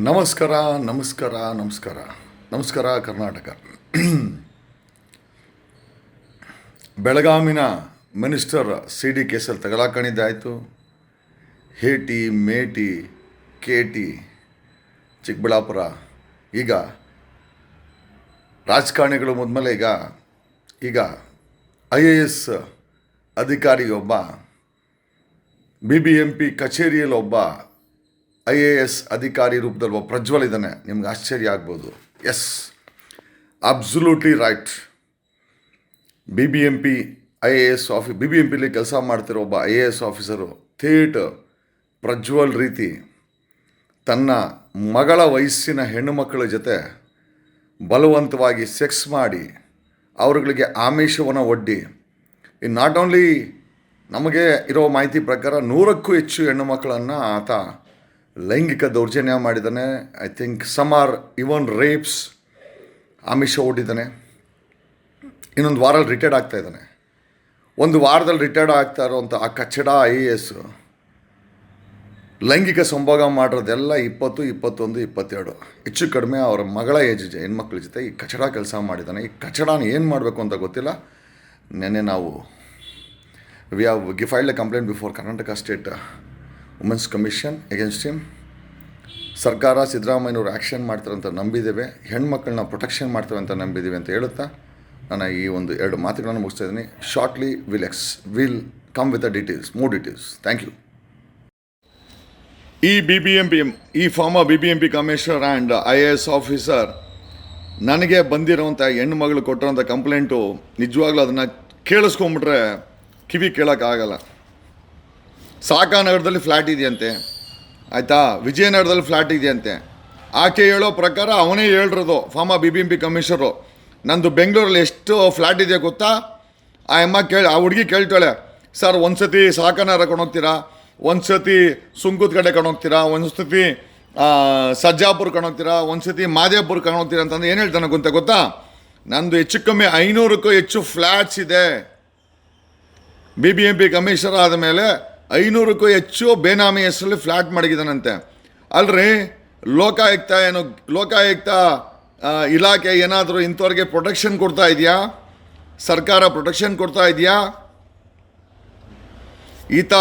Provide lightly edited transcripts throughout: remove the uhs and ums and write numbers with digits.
ನಮಸ್ಕಾರ ನಮಸ್ಕಾರ ನಮಸ್ಕಾರ ನಮಸ್ಕಾರ ಕರ್ನಾಟಕ. ಬೆಳಗಾವಿನ ಮಿನಿಸ್ಟರ್ CD ಕೇಸಲ್ಲಿ ತಗಲಾಕೊಂಡಿದ್ದಾಯಿತು. ಹೇಟಿ ಮೇಟಿ ಕೇಟಿ ಚಿಕ್ಕಬಳ್ಳಾಪುರ. ಈಗ ರಾಜಕಾರಣಿಗಳು ಮುದ್ಮೇಲೆ ಈಗ IAS ಅಧಿಕಾರಿಯೊಬ್ಬ BBMP ಕಚೇರಿಯಲ್ಲಿ ಒಬ್ಬ IAS ಅಧಿಕಾರಿ ರೂಪದಲ್ಲಿ ಒಬ್ಬ ಪ್ರಜ್ವಲ್ ಇದ್ದಾನೆ. ನಿಮ್ಗೆ ಆಶ್ಚರ್ಯ ಆಗ್ಬೋದು. Yes, absolutely right. BBMP IAS BBMPಲಿ ಕೆಲಸ ಮಾಡ್ತಿರೋ ಒಬ್ಬ IAS ಆಫೀಸರು ಥೇಟ್ ಪ್ರಜ್ವಲ್ ರೀತಿ ತನ್ನ ಮಗಳ ವಯಸ್ಸಿನ ಹೆಣ್ಣುಮಕ್ಕಳ ಜೊತೆ ಬಲವಂತವಾಗಿ ಸೆಕ್ಸ್ ಮಾಡಿ ಅವರುಗಳಿಗೆ ಆಮಿಷವನ್ನು ಒಡ್ಡಿ, ಇನ್ನು ನಾಟ್ ಓನ್ಲಿ ನಮಗೆ ಇರೋ ಮಾಹಿತಿ ಪ್ರಕಾರ 100ಕ್ಕೂ ಹೆಚ್ಚು ಹೆಣ್ಣು ಮಕ್ಕಳನ್ನು ಆತ ಲೈಂಗಿಕ ದೌರ್ಜನ್ಯ ಮಾಡಿದ್ದಾನೆ. I think some are even rapes, ಆಮಿಷ ಒಡ್ಡಿದ್ದಾನೆ. ಇನ್ನೊಂದು ವಾರಲ್ಲಿ ರಿಟೈರ್ಡ್ ಆಗ್ತಾ ಇದ್ದಾನೆ. ಒಂದು ವಾರದಲ್ಲಿ ರಿಟೈರ್ಡ್ ಆಗ್ತಾ ಇರೋವಂಥ ಆ ಕಚ್ಚಡ IAS ಲೈಂಗಿಕ ಸಂಭೋಗ ಮಾಡಿರೋದೆಲ್ಲ 20, 21, 22 ಹೆಚ್ಚು ಕಡಿಮೆ ಅವರ ಮಗಳ ಏಜ್ ಹೆಣ್ಮಕ್ಳ ಜೊತೆ ಈ ಕಚಡ ಕೆಲಸ ಮಾಡಿದ್ದಾನೆ. ಈ ಕಚಡನ ಏನು ಮಾಡಬೇಕು ಅಂತ ಗೊತ್ತಿಲ್ಲ. ನೆನ್ನೆ ನಾವು we have filed a complaint before Karnataka state women's commission against him. ಸರ್ಕಾರ ಸಿದ್ದರಾಮಯ್ಯನವರು ಆ್ಯಕ್ಷನ್ ಮಾಡ್ತಾರೆ ಅಂತ ನಂಬಿದ್ದೇವೆ, ಹೆಣ್ಮಕ್ಳನ್ನ ಪ್ರೊಟೆಕ್ಷನ್ ಮಾಡ್ತೇವೆ ಅಂತ ನಂಬಿದ್ದೀವಿ ಅಂತ ಹೇಳುತ್ತಾ ನಾನು ಈ ಒಂದು 2 ಮಾತುಗಳನ್ನು ಮುಗಿಸ್ತಾ ಇದ್ದೀನಿ. Shortly will come with more details. Thank you. ಈ former BBMP commissioner and IAS officer ನನಗೆ ಬಂದಿರೋವಂಥ ಹೆಣ್ಣುಮಗಳು ಕೊಟ್ಟಿರೋಂಥ ಕಂಪ್ಲೇಂಟು ನಿಜವಾಗ್ಲೂ ಅದನ್ನು ಕೇಳಿಸ್ಕೊಂಬಿಟ್ರೆ ಕಿವಿ ಕೇಳೋಕ್ಕಾಗಲ್ಲ. ಸಾಕಾನಗರದಲ್ಲಿ ಫ್ಲ್ಯಾಟ್ ಇದೆಯಂತೆ, ಆಯಿತಾ, ವಿಜಯನಗರದಲ್ಲಿ ಫ್ಲ್ಯಾಟ್ ಇದೆಯಂತೆ. ಆಕೆ ಹೇಳೋ ಪ್ರಕಾರ ಅವನೇ ಹೇಳಿರೋದು ಫಾರ್ಮರ್ BBMP ಕಮಿಷನರು. ನಂದು ಬೆಂಗಳೂರಲ್ಲಿ ಎಷ್ಟು ಫ್ಲ್ಯಾಟ್ ಇದೆ ಗೊತ್ತಾ? ಆ ಹುಡುಗಿ ಕೇಳ್ತಾಳೆ, ಸರ್ ಒಂದು ಸತಿ ಸಾಕಾನಗರ ಕಣೋಗ್ತೀರಾ, ಒಂದು ಸತಿ ಸುಂಕದ ಕಡೆ ಕಣೋಗ್ತೀರಾ, ಒಂದು ಸತಿ ಸಜ್ಜಾಪುರ ಕಣೋಗ್ತೀರಾ, ಒಂದು ಸತಿ ಮಾದೇಪುರ ಕಣೋಗ್ತೀರಾ ಅಂತಂದು ಏನು ಹೇಳ್ತಾನೆ ಗೊತ್ತಾ? ನಂದು ಹೆಚ್ಚು ಕಮ್ಮಿ 500ಕ್ಕೂ ಹೆಚ್ಚು ಫ್ಲ್ಯಾಟ್ಸ್ ಇದೆ. BBMP ಕಮಿಷನರ್ ಆದಮೇಲೆ 500ಕ್ಕೂ ಹೆಚ್ಚು ಬೇನಾಮಿ ಹೆಸರಲ್ಲಿ ಫ್ಲ್ಯಾಟ್ ಮಡಗಿದಾನಂತೆ. ಅಲ್ರಿ, ಲೋಕಾಯುಕ್ತ ಇಲಾಖೆ ಏನಾದರೂ ಇಂಥವ್ರಿಗೆ ಪ್ರೊಟೆಕ್ಷನ್ ಕೊಡ್ತಾ ಇದೆಯಾ? ಸರ್ಕಾರ ಪ್ರೊಟೆಕ್ಷನ್ ಕೊಡ್ತಾ ಇದೆಯಾ? ಈತ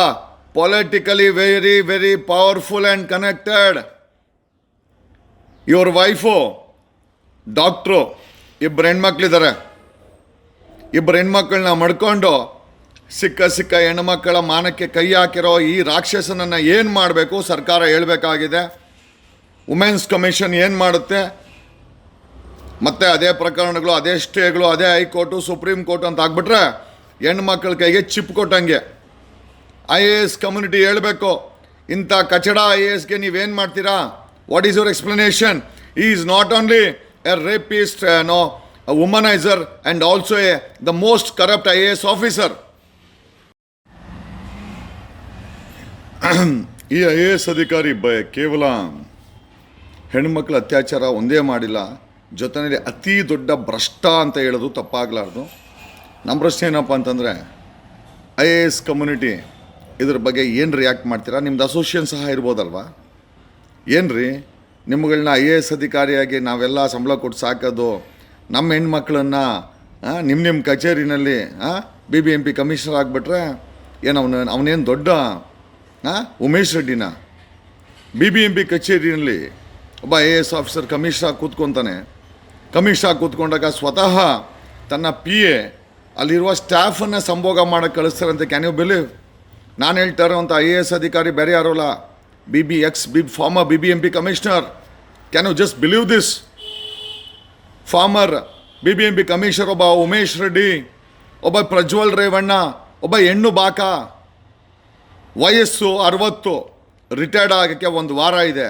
politically very very powerful and connected. ಇವ್ರ ವೈಫು ಡಾಕ್ಟ್ರು, 2 ಹೆಣ್ಮಕ್ಳಿದ್ದಾರೆ. 2 ಹೆಣ್ಮಕ್ಳನ್ನ ಮಡ್ಕೊಂಡು ಸಿಕ್ಕ ಹೆಣ್ಣುಮಕ್ಕಳ ಮಾನಕ್ಕೆ ಕೈ ಹಾಕಿರೋ ಈ ರಾಕ್ಷಸನನ್ನು ಏನು ಮಾಡಬೇಕು ಸರ್ಕಾರ ಹೇಳಬೇಕಾಗಿದೆ. ವುಮೆನ್ಸ್ ಕಮಿಷನ್ ಏನು ಮಾಡುತ್ತೆ? ಮತ್ತು ಅದೇ ಪ್ರಕರಣಗಳು, ಅದೇ ಸ್ಟೇಗಳು, ಅದೇ ಹೈಕೋರ್ಟು, ಸುಪ್ರೀಂ ಕೋರ್ಟ್ ಅಂತ ಆಗ್ಬಿಟ್ರೆ ಹೆಣ್ಮಕ್ಳ ಕೈಗೆ ಚಿಪ್ ಕೊಟ್ಟಂಗೆ. IAS ಕಮ್ಯುನಿಟಿ ಹೇಳಬೇಕು, ಇಂಥ ಕಚಡ IASಗೆ ನೀವೇನು ಮಾಡ್ತೀರಾ? What is your explanation? ಈ is not only a rapist, a womanizer and also the most corrupt IAS officer. ಈ IAS ಅಧಿಕಾರಿ ಕೇವಲ ಹೆಣ್ಮಕ್ಳ ಅತ್ಯಾಚಾರ ಒಂದೇ ಮಾಡಿಲ್ಲ, ಜೊತೆಯಲ್ಲಿ ಅತಿ ದೊಡ್ಡ ಭ್ರಷ್ಟ ಅಂತ ಹೇಳೋದು ತಪ್ಪಾಗಲಾರ್ದು. ನಮ್ಮ ಪ್ರಶ್ನೆ ಏನಪ್ಪ ಅಂತಂದರೆ, IAS ಕಮ್ಯುನಿಟಿ ಇದ್ರ ಬಗ್ಗೆ ಏನು ರಿಯಾಕ್ಟ್ ಮಾಡ್ತೀರಾ? ನಿಮ್ದು ಅಸೋಸಿಯೇಷನ್ ಸಹ ಇರ್ಬೋದಲ್ವಾ? ಏನು ರೀ, ನಿಮ್ಗಳನ್ನ IAS ಅಧಿಕಾರಿಯಾಗಿ ನಾವೆಲ್ಲ ಸಂಬಳ ಕೊಟ್ಟು ಸಾಕೋದು, ನಮ್ಮ ಹೆಣ್ಮಕ್ಳನ್ನು ನಿಮ್ಮ ಕಚೇರಿನಲ್ಲಿ BBMP ಕಮಿಷನರ್ ಆಗಿಬಿಟ್ರೆ ಏನು ಅವನೇನು ದೊಡ್ಡ ಉಮೇಶ್ ರೆಡ್ಡಿನ? BBMP ಕಚೇರಿಯಲ್ಲಿ ಒಬ್ಬ IAS ಆಫೀಸರ್ ಕಮಿಷನರ್ ಕೂತ್ಕೊತಾನೆ. ಕಮಿಷನರ್ ಕೂತ್ಕೊಂಡಾಗ ಸ್ವತಃ ತನ್ನ PA ಅಲ್ಲಿರುವ ಸ್ಟಾಫನ್ನು ಸಂಭೋಗ ಮಾಡೋಕ್ಕೆ ಕಳಿಸ್ತಾರಂತೆ. Can you believe? ನಾನು ಹೇಳ್ತಾ ಇರೋವಂಥ IAS ಅಧಿಕಾರಿ ಬೇರೆ ಯಾರೋಲ್ಲ, former BBMP commissioner. Can you just believe this? Former BBMP commissioner ಒಬ್ಬ ಉಮೇಶ್ ರೆಡ್ಡಿ, ಒಬ್ಬ ಪ್ರಜ್ವಲ್ ರೇವಣ್ಣ, ಒಬ್ಬ ಹೆಣ್ಣು ಬಾಕ, ವಯಸ್ಸು 60, ರಿಟೈರ್ಡ್ ಆಗೋಕ್ಕೆ 1 ವಾರ ಇದೆ.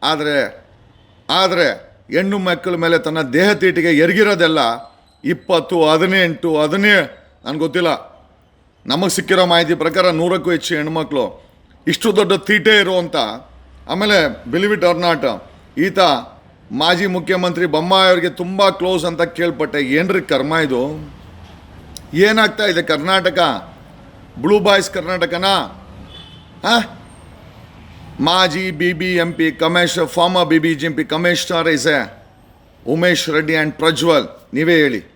ಆದರೆ ಹೆಣ್ಣು ಮಕ್ಕಳ ಮೇಲೆ ತನ್ನ ದೇಹ ತೀಟಿಗೆ ಎರಗಿರೋದೆಲ್ಲ 20, 18, 17, ನನಗೆ ಗೊತ್ತಿಲ್ಲ. ನಮಗೆ ಸಿಕ್ಕಿರೋ ಮಾಹಿತಿ ಪ್ರಕಾರ 100ಕ್ಕೂ ಹೆಚ್ಚು ಹೆಣ್ಮಕ್ಳು ಇಷ್ಟು ದೊಡ್ಡ ತೀಟೆ ಇರುವಂಥ. ಆಮೇಲೆ ಬಿಲೀವ್ ಇಟ್ ಆರ್ ನಾಟ್, ಈತ ಮಾಜಿ ಮುಖ್ಯಮಂತ್ರಿ ಬೊಮ್ಮಾಯಿ ಅವರಿಗೆ ತುಂಬ ಕ್ಲೋಸ್ ಅಂತ ಕೇಳ್ಪಟ್ಟೆ. ಏನ್ರಿ ಕರ್ಮ ಇದು? ಏನಾಗ್ತಾ ಇದೆ ಕರ್ನಾಟಕ? Blue boys ಕರ್ನಾಟಕನಾ? ಮಾಜಿ BBMP commissioner, farmer BBMP commissioner is A Umesh Reddy and Prajwal. ನೀವೇ ಹೇಳಿ.